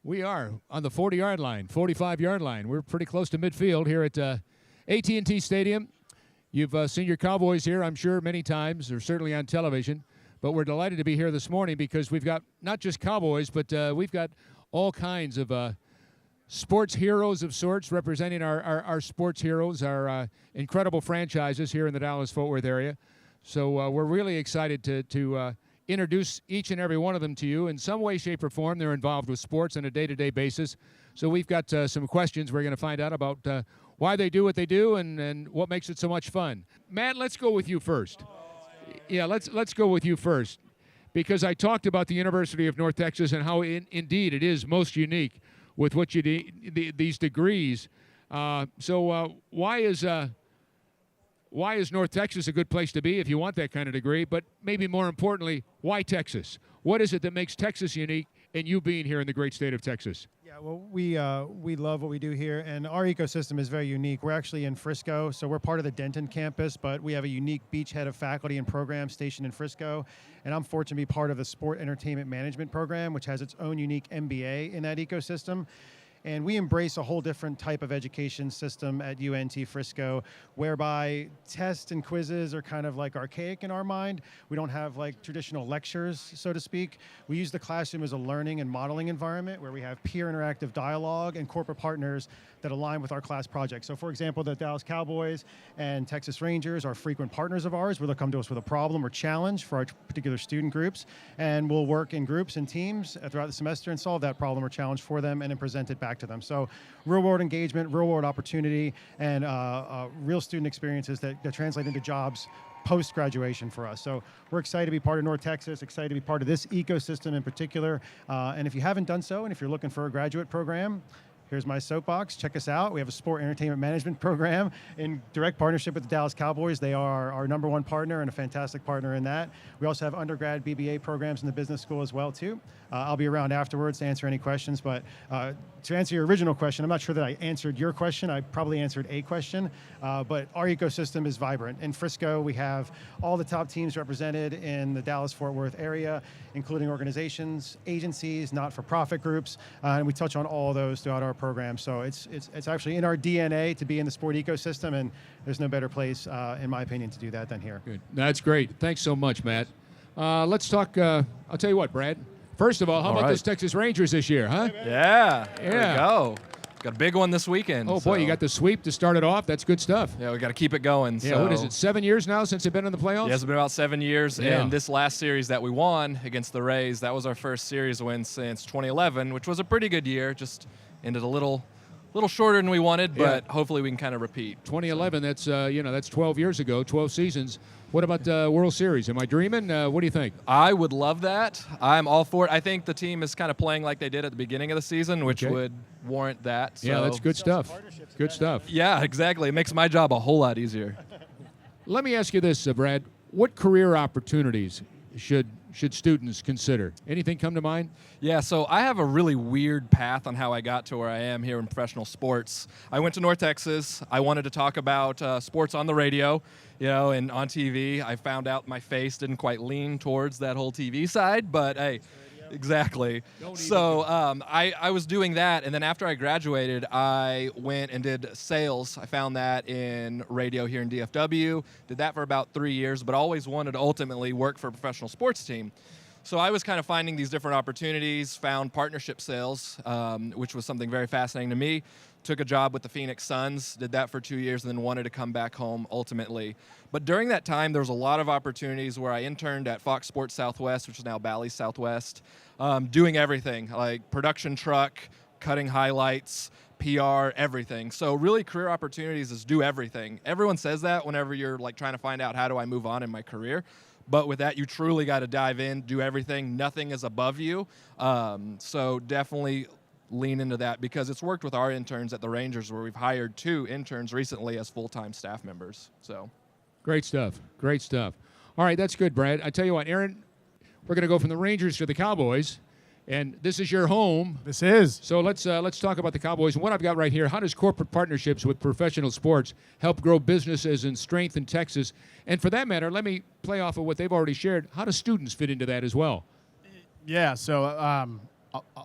We are on the 40-yard line, 45-yard line. We're pretty close to midfield here at at&T Stadium. You've seen your Cowboys here, I'm sure, many times, or certainly on television. But we're delighted to be here this morning because we've got not just Cowboys, but we've got all kinds of sports heroes of sorts representing our sports heroes, our incredible franchises here in the Dallas-Fort Worth area. So we're really excited to introduce each and every one of them to you. In some way, shape, or form, they're involved with sports on a day-to-day basis. So we've got some questions we're going to find out about why they do what they do and what makes it so much fun. Matt, let's go with you first. Yeah, let's go with you first, because I talked about the University of North Texas and how indeed it is most unique with what you these degrees. So why is North Texas a good place to be if you want that kind of degree? But maybe more importantly, why Texas? What is it that makes Texas unique and you being here in the great state of Texas? Yeah, well, we love what we do here, and our ecosystem is very unique. We're actually in Frisco, so we're part of the Denton campus, but we have a unique beachhead of faculty and programs stationed in Frisco, and I'm fortunate to be part of the Sport Entertainment Management program, which has its own unique MBA in that ecosystem. And we embrace a whole different type of education system at UNT Frisco, whereby tests and quizzes are kind of like archaic in our mind. We don't have like traditional lectures, so to speak. We use the classroom as a learning and modeling environment where we have peer interactive dialogue and corporate partners that align with our class projects. So for example, the Dallas Cowboys and Texas Rangers are frequent partners of ours, where they'll come to us with a problem or challenge for our particular student groups, and we'll work in groups and teams throughout the semester and solve that problem or challenge for them and then present it back to them. So real world engagement, real world opportunity, and real student experiences that translate into jobs post-graduation for us. So we're excited to be part of North Texas, excited to be part of this ecosystem in particular. And if you haven't done so, and if you're looking for a graduate program, here's my soapbox. Check us out. We have a sport entertainment management program in direct partnership with the Dallas Cowboys. They are our #1 partner and a fantastic partner in that. We also have undergrad BBA programs in the business school as well, too. I'll be around afterwards to answer any questions. But to answer your original question, I'm not sure that I answered your question. I probably answered a question. But our ecosystem is vibrant. In Frisco, we have all the top teams represented in the Dallas-Fort Worth area, including organizations, agencies, not-for-profit groups. And we touch on all of those throughout our program. So it's actually in our DNA to be in the sport ecosystem, and there's no better place, in my opinion, to do that than here. Good. That's great. Thanks so much, Matt. Let's talk, I'll tell you what, Brad. First of all, how about those Texas Rangers this year, huh? Yeah. There we go. Got a big one this weekend. Oh, boy, you got the sweep to start it off. That's good stuff. Yeah, we got to keep it going. Yeah, what is it, 7 years now since they've been in the playoffs? Yeah, it's been about 7 years. Yeah. And this last series that we won against the Rays, that was our first series win since 2011, which was a pretty good year. Just ended a little shorter than we wanted, but hopefully we can kind of repeat. 2011, that's 12 years ago, 12 seasons. What about the World Series? Am I dreaming? What do you think? I would love that. I'm all for it. I think the team is kind of playing like they did at the beginning of the season, which would warrant that. So. Yeah, that's good stuff. Good stuff. Yeah, exactly. It makes my job a whole lot easier. Let me ask you this, Brad. What career opportunities should students consider? Anything come to mind? Yeah, so I have a really weird path on how I got to where I am here in professional sports. I went to North Texas. I wanted to talk about sports on the radio, and on TV. I found out my face didn't quite lean towards that whole TV side, but hey, exactly. So I was doing that, and then after I graduated, I went and did sales. I found that in radio here in DFW. Did that for about 3 years, but always wanted to ultimately work for a professional sports team. So I was kind of finding these different opportunities, found partnership sales, which was something very fascinating to me. Took a job with the Phoenix Suns, did that for 2 years, and then wanted to come back home ultimately. But during that time, there was a lot of opportunities where I interned at Fox Sports Southwest, which is now Bally Southwest, doing everything, like production truck, cutting highlights, PR, everything. So really career opportunities is do everything. Everyone says that whenever you're like trying to find out how do I move on in my career. But with that, you truly got to dive in, do everything. Nothing is above you. So definitely lean into that because it's worked with our interns at the Rangers where we've hired 2 interns recently as full-time staff members. So, great stuff. Great stuff. All right, that's good, Brad. I tell you what, Aaron, we're going to go from the Rangers to the Cowboys, and this is your home. This is. So let's talk about the Cowboys. And what I've got right here, how does corporate partnerships with professional sports help grow businesses and strengthen Texas? And for that matter, let me play off of what they've already shared. How do students fit into that as well? Yeah, so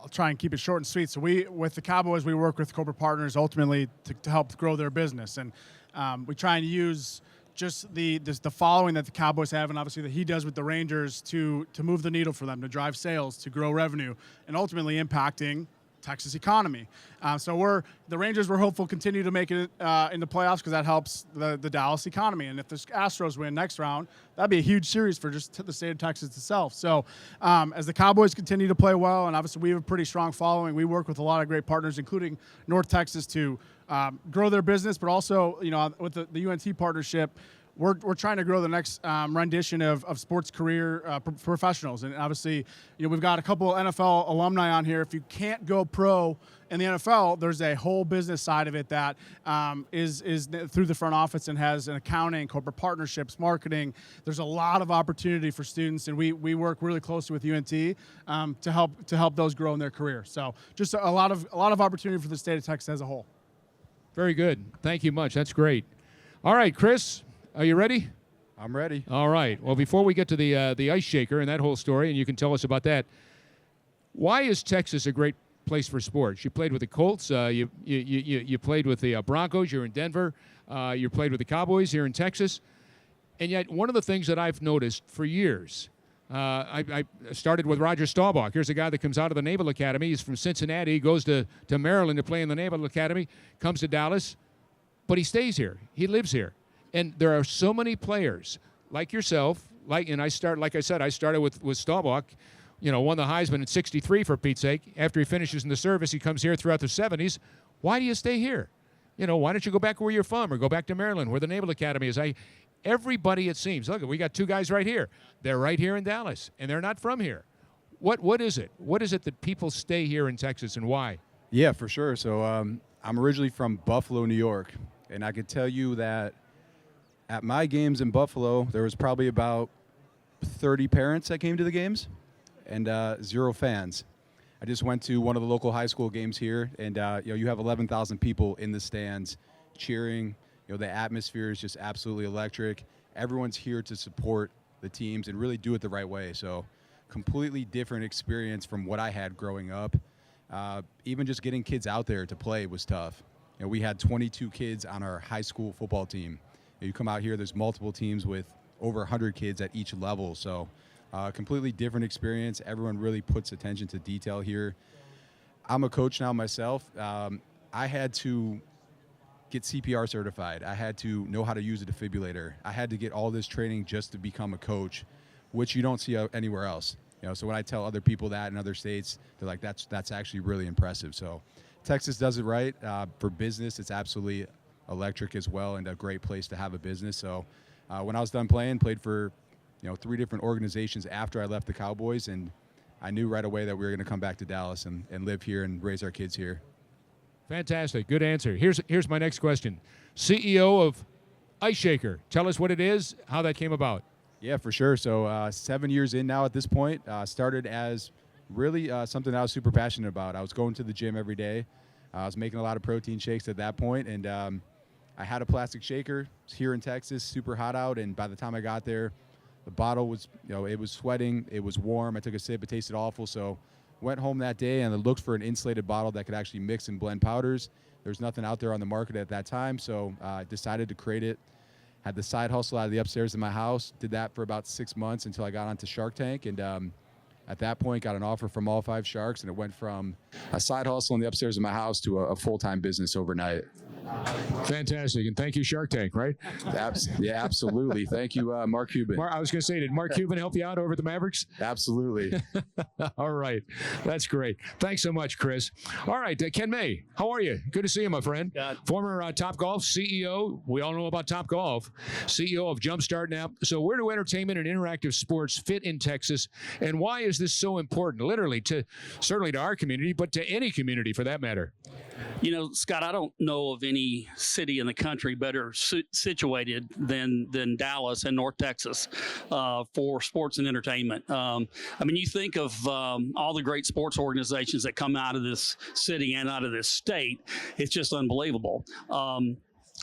I'll try and keep it short and sweet. So with the Cowboys, we work with corporate partners ultimately to help grow their business. And we try and use just the following that the Cowboys have, and obviously that he does with the Rangers to move the needle for them, to drive sales, to grow revenue, and ultimately impacting Texas economy. So the Rangers, we're hopeful, continue to make it in the playoffs because that helps the Dallas economy. And if the Astros win next round, that'd be a huge series for just the state of Texas itself. So as the Cowboys continue to play well, and obviously we have a pretty strong following, we work with a lot of great partners, including North Texas, to grow their business, but also, with the UNT partnership, we're trying to grow the next rendition of sports career professionals. And obviously, we've got a couple of NFL alumni on here. If you can't go pro in the NFL, there's a whole business side of it that is through the front office and has an accounting, corporate partnerships, marketing. There's a lot of opportunity for students, and we work really closely with UNT to help those grow in their career. So just a lot of opportunity for the state of Texas as a whole. Very good. Thank you much. That's great. All right, Chris. Are you ready? I'm ready. All right. Well, before we get to the ice shaker and that whole story, and you can tell us about that, why is Texas a great place for sports? You played with the Colts. You played with the Broncos. You're in Denver. You played with the Cowboys here in Texas. And yet, one of the things that I've noticed for years, I started with Roger Staubach. Here's a guy that comes out of the Naval Academy. He's from Cincinnati. He goes to Maryland to play in the Naval Academy, comes to Dallas, but he stays here. He lives here. And there are so many players like yourself, like I started with Staubach, won the Heisman in '63 for Pete's sake. After he finishes in the service, he comes here throughout the '70s. Why do you stay here? Why don't you go back where you're from or go back to Maryland where the Naval Academy is? Everybody, it seems, look, we got two guys right here. They're right here in Dallas, and they're not from here. What is it? What is it that people stay here in Texas, and why? Yeah, for sure. So I'm originally from Buffalo, New York, and I could tell you that at my games in Buffalo, there was probably about 30 parents that came to the games and 0 fans. I just went to one of the local high school games here, and you have 11,000 people in the stands cheering. The atmosphere is just absolutely electric. Everyone's here to support the teams and really do it the right way. So completely different experience from what I had growing up. Even just getting kids out there to play was tough. We had 22 kids on our high school football team. You come out here, there's multiple teams with over 100 kids at each level. So completely different experience. Everyone really puts attention to detail here. I'm a coach now myself. I had to get CPR certified. I had to know how to use a defibrillator. I had to get all this training just to become a coach, which you don't see anywhere else. So when I tell other people that in other states, they're like, that's actually really impressive. So Texas does it right. For business, it's absolutely electric as well, and a great place to have a business. So when I was done played for 3 different organizations after I left the Cowboys, and I knew right away that we were going to come back to Dallas and live here and raise our kids here. Fantastic. Good answer. Here's my next question. CEO of Ice Shaker. Tell us what it is, how that came about. Yeah, for sure. So 7 years in now at this point. Started as really something I was super passionate about. I was going to the gym every day. I was making a lot of protein shakes at that point, and I had a plastic shaker here in Texas, super hot out, and by the time I got there, the bottle was, it was sweating, it was warm. I took a sip, it tasted awful, so went home that day and I looked for an insulated bottle that could actually mix and blend powders. There's nothing out there on the market at that time, so I decided to create it. Had the side hustle out of the upstairs of my house, did that for about 6 months until I got onto Shark Tank, and at that point got an offer from all 5 sharks, and it went from a side hustle in the upstairs of my house to a full-time business overnight. Fantastic, and thank you, Shark Tank, right? Yeah, absolutely. Thank you, Mark Cuban. I was going to say, did Mark Cuban help you out over at the Mavericks? Absolutely. All right. That's great. Thanks so much, Chris. All right, Ken May, how are you? Good to see you, my friend. Former Topgolf CEO. We all know about Topgolf. CEO of Jumpstart now. So where do entertainment and interactive sports fit in Texas, and why is this so important, literally, certainly to our community, but to any community for that matter? Scott, I don't know of any city in the country better situated than Dallas and North Texas for sports and entertainment. You think of all the great sports organizations that come out of this city and out of this state. It's just unbelievable.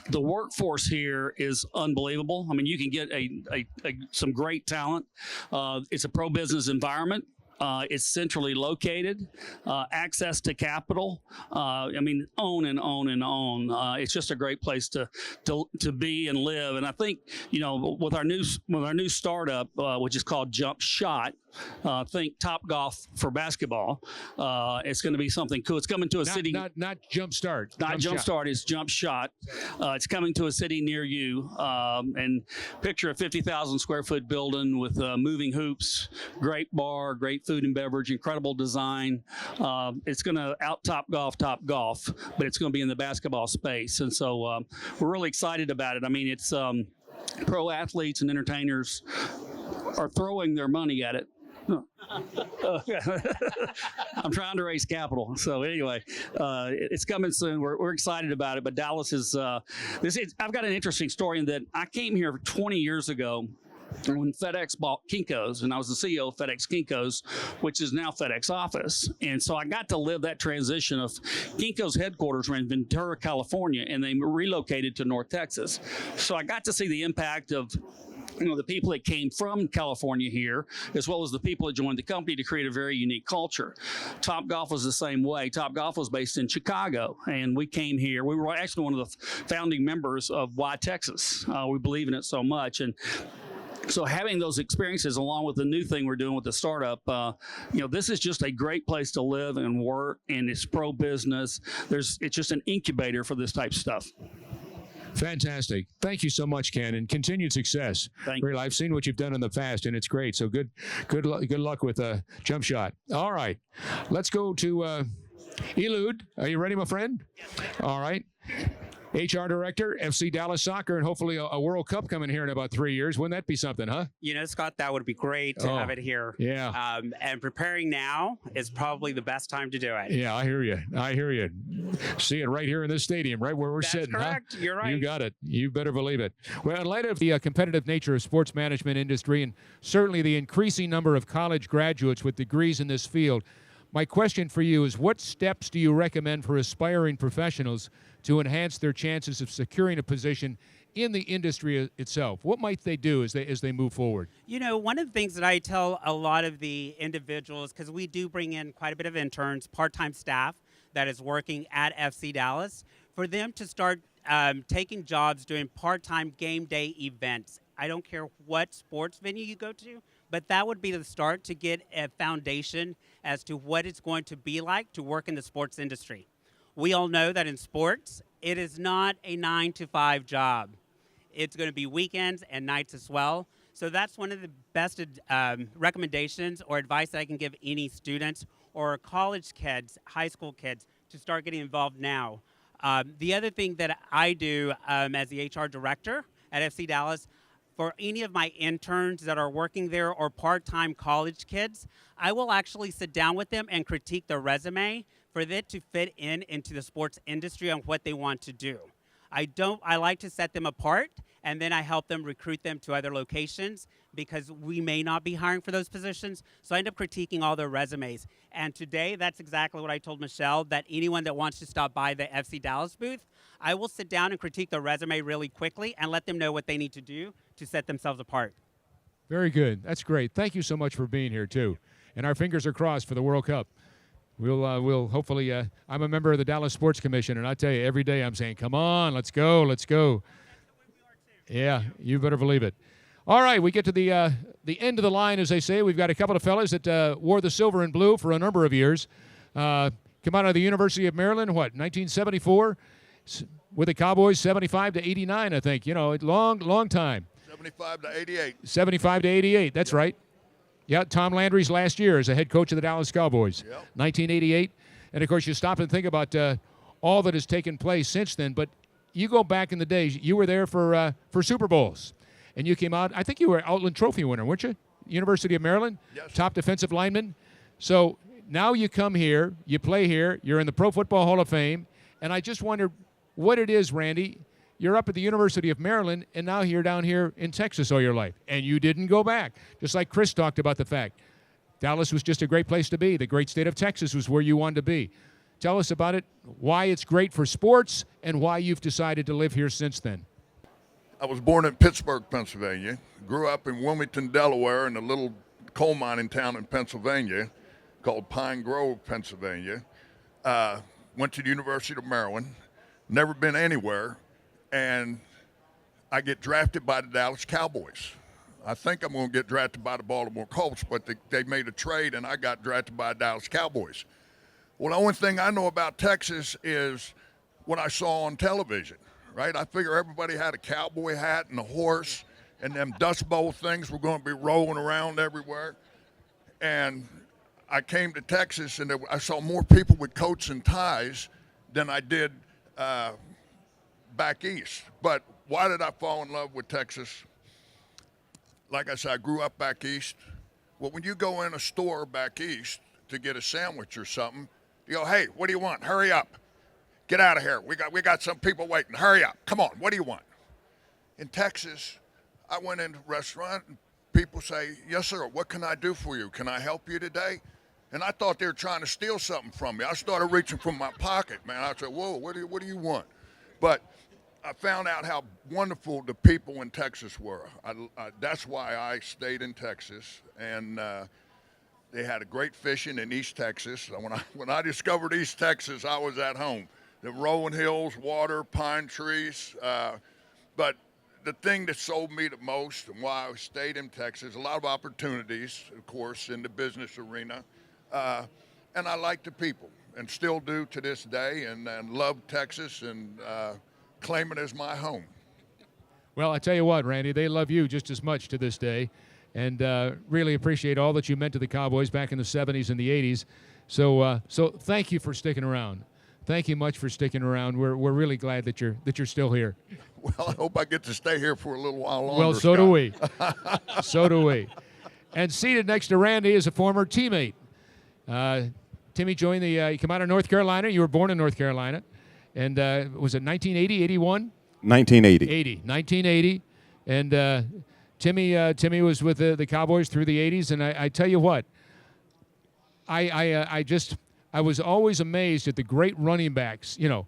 The workforce here is unbelievable. You can get some great talent. It's a pro-business environment. It's centrally located, access to capital. I mean, on and on and on. It's just a great place to be and live. And I think, you know, with our new startup, which is called Jump Shot, think Top Golf for basketball. It's going to be something cool. It's coming to a city. Not Jump Start. Not Jump Start. It's Jump Shot. It's coming to a city near you. And picture a 50,000 square foot building with moving hoops, great bar, great food and beverage, incredible design. It's going to out Top Golf, but it's going to be in the basketball space. And so we're really excited about it. I mean, it's pro athletes and entertainers are throwing their money at it. I'm trying to raise capital. So anyway, it's coming soon. We're excited about it. But Dallas is I've got an interesting story in that I came here 20 years ago when FedEx bought Kinko's, and I was the CEO of FedEx Kinko's, which is now FedEx Office. And so I got to live that transition of Kinko's headquarters were in Ventura, California, and they relocated to North Texas. So I got to see the impact of the people that came from California here, as well as the people that joined the company to create a very unique culture. Top Golf was the same way. Top Golf was based in Chicago, and we came here. We were actually one of the founding members of YTexas. We believe in it so much. And so having those experiences along with the new thing we're doing with the startup, this is just a great place to live and work, and it's pro-business. It's just an incubator for this type of stuff. Fantastic. Thank you so much, Ken, and continued success. Thank you. Really, I've seen what you've done in the past, and it's great. So good luck with Jump Shot. All right. Let's go to Elud. Are you ready, my friend? Yes. All right. HR Director, FC Dallas Soccer, and hopefully a World Cup coming here in about 3 years. Wouldn't that be something, huh? You know, Scott, that would be great to have it here. Yeah. And preparing now is probably the best time to do it. Yeah, I hear you. See it right here in this stadium, right where we're sitting. That's correct. Huh? You're right. You got it. You better believe it. Well, in light of the competitive nature of sports management industry and certainly the increasing number of college graduates with degrees in this field, my question for you is, what steps do you recommend for aspiring professionals to enhance their chances of securing a position in the industry itself? What might they do as they move forward? You know, one of the things that I tell a lot of the individuals, because we do bring in quite a bit of interns, part-time staff that is working at FC Dallas, for them to start taking jobs doing part-time game day events. I don't care what sports venue you go to, but that would be the start to get a foundation as to what it's going to be like to work in the sports industry. We all know that in sports, it is not a 9-to-5 job. It's going to be weekends and nights as well. So that's one of the best recommendations or advice that I can give any students or college kids, high school kids, to start getting involved now. The other thing that I do as the HR director at FC Dallas, for any of my interns that are working there or part-time college kids, I will actually sit down with them and critique their resume for it to fit into the sports industry and what they want to do. I like to set them apart, and then I help them recruit them to other locations because we may not be hiring for those positions. So I end up critiquing all their resumes. And today, that's exactly what I told Michelle, that anyone that wants to stop by the FC Dallas booth, I will sit down and critique their resume really quickly and let them know what they need to do to set themselves apart. Very good. That's great. Thank you so much for being here, too. And our fingers are crossed for the World Cup. We'll hopefully, I'm a member of the Dallas Sports Commission, and I tell you, every day I'm saying, come on, let's go. Yeah, you better believe it. All right, we get to the end of the line, as they say. We've got a couple of fellas that wore the silver and blue for a number of years. Come out of the University of Maryland, 1974? With the Cowboys, 75 to 89, I think. You know, long time. 75 to 88. 75 to 88, that's right. Yeah, Tom Landry's last year as a head coach of the Dallas Cowboys, 1988. And, of course, you stop and think about all that has taken place since then. But you go back in the days, you were there for Super Bowls. And you came out, I think you were Outland Trophy winner, weren't you? University of Maryland, yes. Top defensive lineman. So now you come here, you play here, you're in the Pro Football Hall of Fame. And I just wondered what it is, Randy. You're up at the University of Maryland, and now you're down here in Texas all your life. And you didn't go back. Just like Chris talked about the fact. Dallas was just a great place to be. The great state of Texas was where you wanted to be. Tell us about it, why it's great for sports, and why you've decided to live here since then. I was born in Pittsburgh, Pennsylvania. Grew up in Wilmington, Delaware, in a little coal mining town in Pennsylvania called Pine Grove, Pennsylvania. Went to the University of Maryland, never been anywhere, and I get drafted by the Dallas Cowboys. I think I'm going to get drafted by the Baltimore Colts, but they made a trade, and I got drafted by the Dallas Cowboys. Well, the only thing I know about Texas is what I saw on television, right? I figure everybody had a cowboy hat and a horse, and them Dust Bowl things were going to be rolling around everywhere. And I came to Texas, and I saw more people with coats and ties than I did back east. But why did I fall in love with Texas? Like I said, I grew up back east. Well, when you go in a store back east to get a sandwich or something, you go, hey, what do you want? Hurry up. Get out of here. We got some people waiting. Hurry up. Come on, what do you want? In Texas, I went into a restaurant, and people say, yes, sir, what can I do for you? Can I help you today? And I thought they were trying to steal something from me. I started reaching from my pocket, man. I said, whoa, what do you want? But I found out how wonderful the people in Texas were. That's why I stayed in Texas. And they had a great fishing in East Texas. When I discovered East Texas, I was at home. The rolling hills, water, pine trees. But the thing that sold me the most and why I stayed in Texas, a lot of opportunities, of course, in the business arena. And I like the people and still do to this day and love Texas and claim it as my home. Well, I tell you what, Randy, they love you just as much to this day, and really appreciate all that you meant to the Cowboys back in the 70s and the 80s. So thank you for sticking around. Thank you much for sticking around. We're really glad that you're still here. Well, I hope I get to stay here for a little while longer. Well, so do we. So do we. And seated next to Randy is a former teammate. Timmy joined you come out of North Carolina. You were born in North Carolina. And was it 1980, 81? 1980. 1980. And Timmy was with the Cowboys through the 80s. And I tell you what, I was always amazed at the great running backs. You know,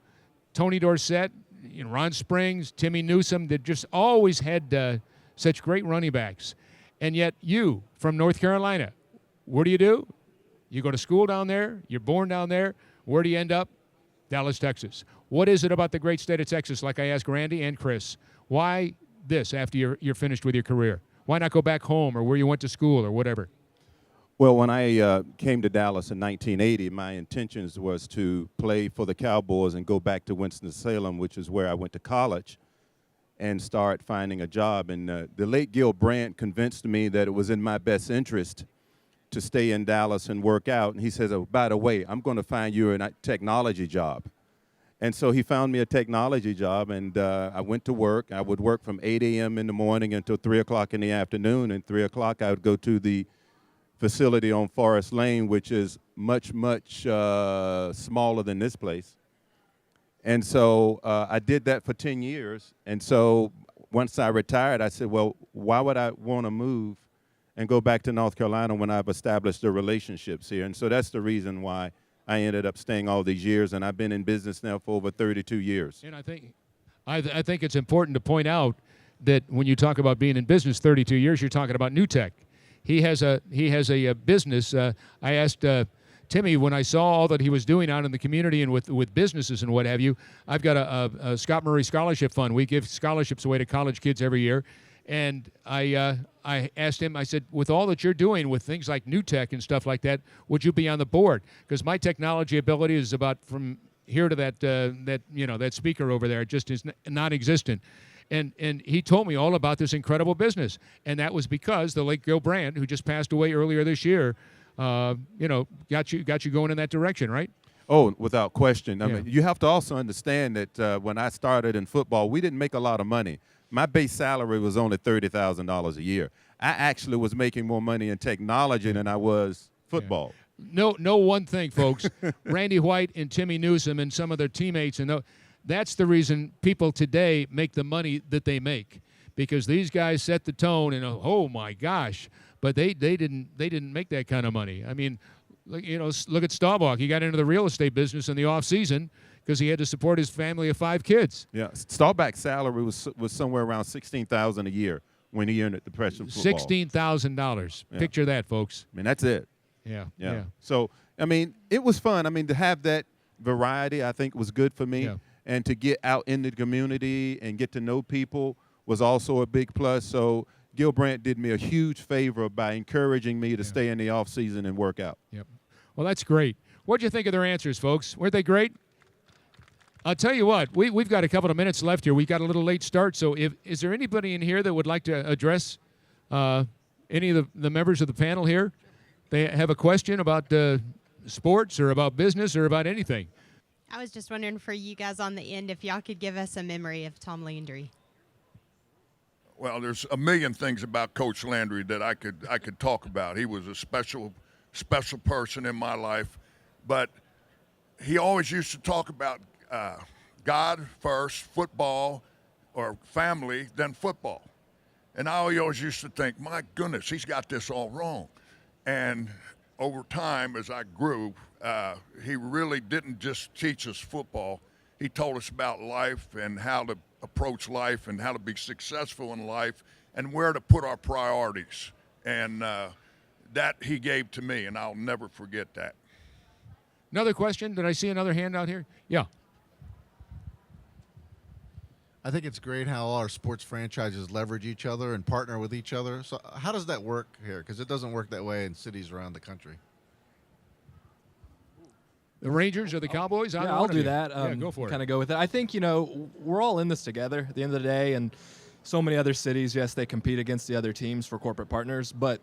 Tony Dorsett, Ron Springs, Timmy Newsome, that just always had such great running backs. And yet you, from North Carolina, what do? You go to school down there. You're born down there. Where do you end up? Dallas, Texas. What is it about the great state of Texas, like I asked Randy and Chris? Why this after you're finished with your career? Why not go back home or where you went to school or whatever? Well, when I came to Dallas in 1980, my intentions was to play for the Cowboys and go back to Winston-Salem, which is where I went to college, and start finding a job. And the late Gil Brandt convinced me that it was in my best interest to stay in Dallas and work out. And he says, oh, by the way, I'm going to find you a technology job. And so he found me a technology job, and I went to work. I would work from 8 a.m. in the morning until 3 o'clock in the afternoon. And 3 o'clock, I would go to the facility on Forest Lane, which is much, much smaller than this place. And so I did that for 10 years. And so once I retired, I said, well, why would I want to move and go back to North Carolina when I've established the relationships here? And so that's the reason why I ended up staying all these years, and I've been in business now for over 32 years. And I think it's important to point out that when you talk about being in business 32 years, you're talking about New Tech. He has a business. I asked Timmy, when I saw all that he was doing out in the community and with businesses and what have you, I've got a Scott Murray Scholarship Fund. We give scholarships away to college kids every year. And I asked him, I said, with all that you're doing with things like New Tech and stuff like that, would you be on the board? Because my technology ability is about from here to that speaker over there. It just is non-existent. And he told me all about this incredible business. And that was because the late Gil Brandt, who just passed away earlier this year, got you going in that direction, right? Oh, without question. I mean, you have to also understand that when I started in football, we didn't make a lot of money. My base salary was only $30,000 a year. I actually was making more money in technology than I was football. Yeah. No one thing, folks. Randy White and Timmy Newsome and some of their teammates, and that's the reason people today make the money that they make, because these guys set the tone. And oh my gosh, but they didn't make that kind of money. I mean, look at Staubach. He got into the real estate business in the off season because he had to support his family of 5 kids. Yeah, Staubach's salary was somewhere around $16,000 a year. when he entered the professional football. $16,000. Yeah. Picture that, folks. I mean, that's it. Yeah. Yeah. So, I mean, it was fun. I mean, to have that variety, I think, was good for me. Yeah. And to get out in the community and get to know people was also a big plus. So, Gil Brandt did me a huge favor by encouraging me to stay in the off season and work out. Yep. Well, that's great. What'd you think of their answers, folks? Weren't they great? I'll tell you what, we've got a couple of minutes left here. We got a little late start, so is there anybody in here that would like to address any of the members of the panel here? They have a question about sports or about business or about anything. I was just wondering for you guys on the end if y'all could give us a memory of Tom Landry. Well, there's a million things about Coach Landry that I could talk about. He was a special person in my life, but he always used to talk about God first, football or family, then football. And I always used to think, my goodness, he's got this all wrong. And over time, as I grew, he really didn't just teach us football. He told us about life and how to approach life and how to be successful in life and where to put our priorities. And that he gave to me, and I'll never forget that. Another question? Did I see another hand out here? Yeah. I think it's great how all our sports franchises leverage each other and partner with each other. So how does that work here? Because it doesn't work that way in cities around the country. The Rangers or the Cowboys? Yeah, I'll do that. Yeah, go for it. Kind of go with it. I think, we're all in this together at the end of the day, and so many other cities, yes, they compete against the other teams for corporate partners, but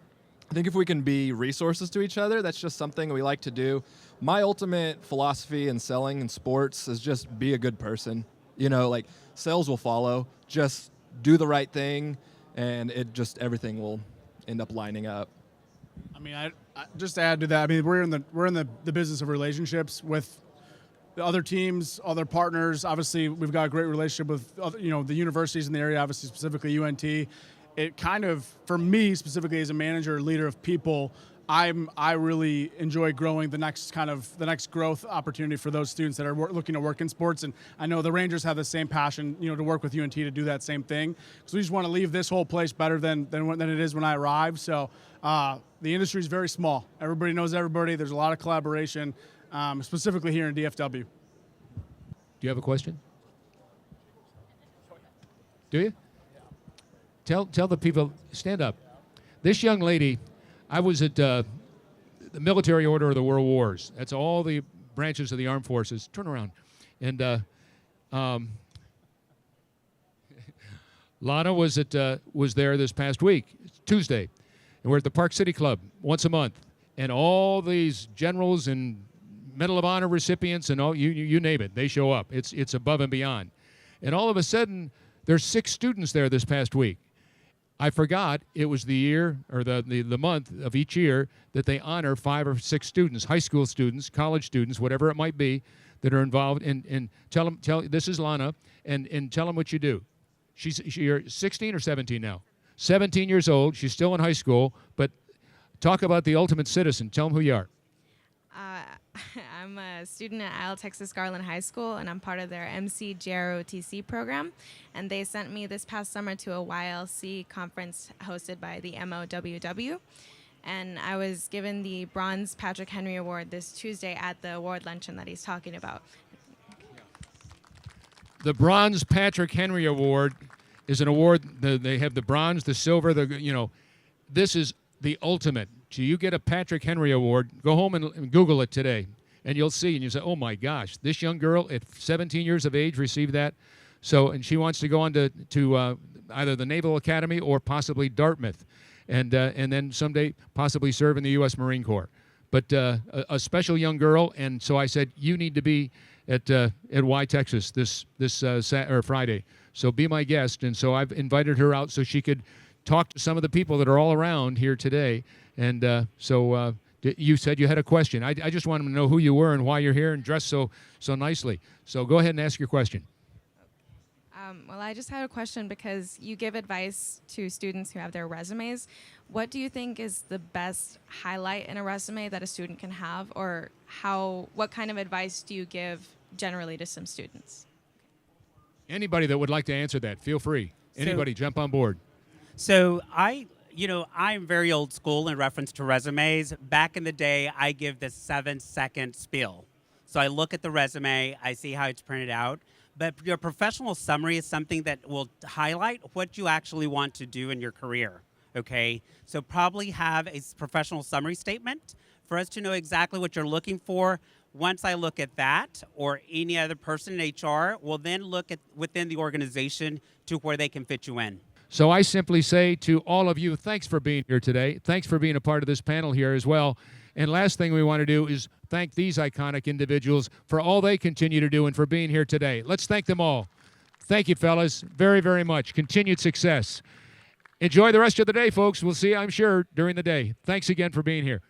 I think if we can be resources to each other, that's just something we like to do. My ultimate philosophy in selling and sports is just be a good person. Sales will follow. Just do the right thing, and everything will end up lining up. I mean, I just to add to that, I mean, we're in the business of relationships with the other teams, other partners. Obviously, we've got a great relationship with the universities in the area, obviously specifically UNT. It kind of, for me specifically as a manager or leader of people, I really enjoy growing the next growth opportunity for those students that are looking to work in sports. And I know the Rangers have the same passion, to work with UNT to do that same thing. So we just want to leave this whole place better than it is when I arrived. So the industry is very small. Everybody knows everybody. There's a lot of collaboration, specifically here in DFW. Do you have a question? Do you? Tell the people, stand up. This young lady, I was at the Military Order of the World Wars. That's all the branches of the armed forces. Turn around. And Lana was there this past week, Tuesday. And we're at the Park City Club once a month. And all these generals and Medal of Honor recipients and all, you name it, they show up. It's above and beyond. And all of a sudden, there's 6 students there this past week. I forgot it was the year or the month of each year that they honor 5 or 6 students, high school students, college students, whatever it might be, that are involved. And tell this is Lana, and tell them what you do. You're 16 or 17 now. 17 years old. She's still in high school, but talk about the ultimate citizen. Tell them who you are. I'm a student at YTexas Garland High School, and I'm part of their MC JROTC program. And they sent me this past summer to a YLC conference hosted by the MOWW. And I was given the Bronze Patrick Henry Award this Tuesday at the award luncheon that he's talking about. The Bronze Patrick Henry Award is an award. They have the bronze, the silver, this is the ultimate. So you get a Patrick Henry Award. Go home and Google it today, and you'll see. And you say, oh, my gosh, this young girl at 17 years of age received that. So, and she wants to go on to either the Naval Academy or possibly Dartmouth, and then someday possibly serve in the U.S. Marine Corps. But a special young girl, and so I said, you need to be at YTexas this Friday. So be my guest. And so I've invited her out so she could talk to some of the people that are all around here today. And so you said you had a question. I just wanted to know who you were and why you're here and dressed so nicely. So go ahead and ask your question. Well, I just had a question because you give advice to students who have their resumes. What do you think is the best highlight in a resume that a student can have, or what kind of advice do you give generally to some students? Anybody that would like to answer that, feel free. Anybody, jump on board. So I'm very old school in reference to resumes. Back in the day, I give the 7-second spiel. So I look at the resume, I see how it's printed out. But your professional summary is something that will highlight what you actually want to do in your career. Okay, so probably have a professional summary statement for us to know exactly what you're looking for. Once I look at that, or any other person in HR will then look at within the organization to where they can fit you in. So I simply say to all of you, thanks for being here today. Thanks for being a part of this panel here as well. And last thing we want to do is thank these iconic individuals for all they continue to do and for being here today. Let's thank them all. Thank you, fellas, very, very much. Continued success. Enjoy the rest of the day, folks. We'll see you, I'm sure, during the day. Thanks again for being here.